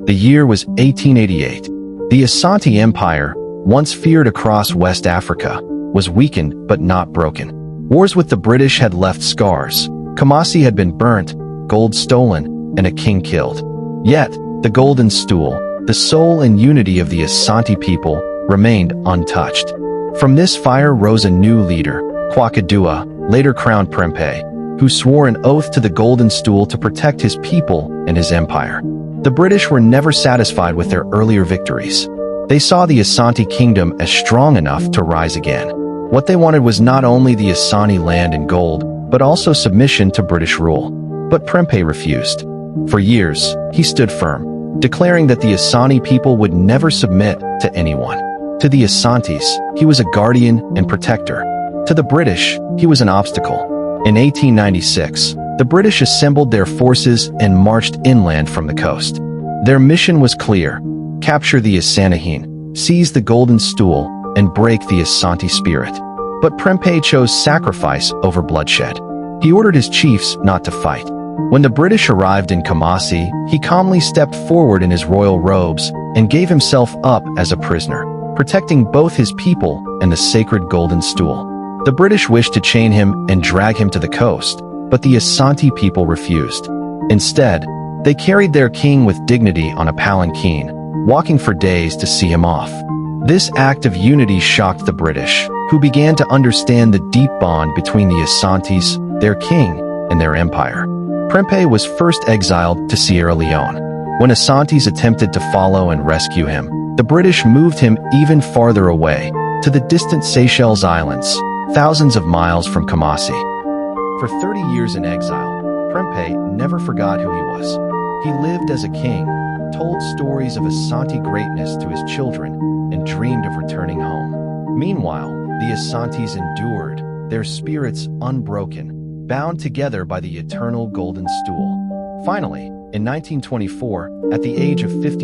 The year was 1888. The Asante Empire, once feared across West Africa, was weakened but not broken. Wars with the British had left scars. Kumasi had been burnt, gold stolen, and a king killed. Yet, the golden stool, the soul and unity of the Asante people, remained untouched. From this fire rose a new leader, Kwakadua, later crowned Prempeh, who swore an oath to the golden stool to protect his people and his empire. The British were never satisfied with their earlier victories. They saw the Asante kingdom as strong enough to rise again. What they wanted was not only the Asante land and gold, but also submission to British rule. But Prempeh refused. For years, he stood firm, declaring that the Asante people would never submit to anyone. To the Asantes, he was a guardian and protector. To the British, he was an obstacle. In 1896, the British assembled their forces and marched inland from the coast. Their mission was clear: capture the Asantehene, seize the golden stool, and break the Asante spirit. But Prempeh chose sacrifice over bloodshed. He ordered his chiefs not to fight. When the British arrived in Kumasi, he calmly stepped forward in his royal robes and gave himself up as a prisoner, protecting both his people and the sacred golden stool. The British wished to chain him and drag him to the coast, but the Asante people refused. Instead, they carried their king with dignity on a palanquin, walking for days to see him off. This act of unity shocked the British, who began to understand the deep bond between the Asantes, their king, and their empire. Prempeh was first exiled to Sierra Leone. When Asantes attempted to follow and rescue him, the British moved him even farther away, to the distant Seychelles Islands, thousands of miles from Kumasi. For 30 years in exile, Prempeh never forgot who he was. He lived as a king, told stories of Asante greatness to his children, and dreamed of returning home. Meanwhile, the Asantes endured, their spirits unbroken, bound together by the eternal golden stool. Finally, in 1924, at the age of 52,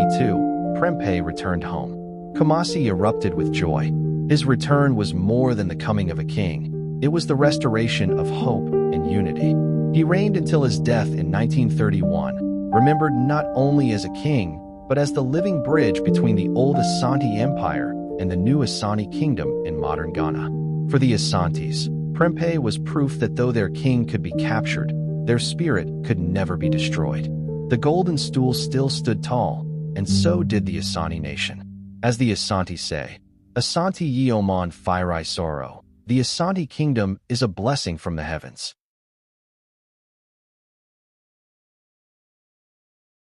Prempeh returned home. Kumasi erupted with joy. His return was more than the coming of a king. It was the restoration of hope and unity. He reigned until his death in 1931, remembered not only as a king, but as the living bridge between the old Asante Empire and the new Asante Kingdom in modern Ghana. For the Asantes, Prempeh was proof that though their king could be captured, their spirit could never be destroyed. The golden stool still stood tall, and so did the Asante nation. As the Asante say, Asante Yeoman Firai Soro, the Asante Kingdom is a blessing from the heavens.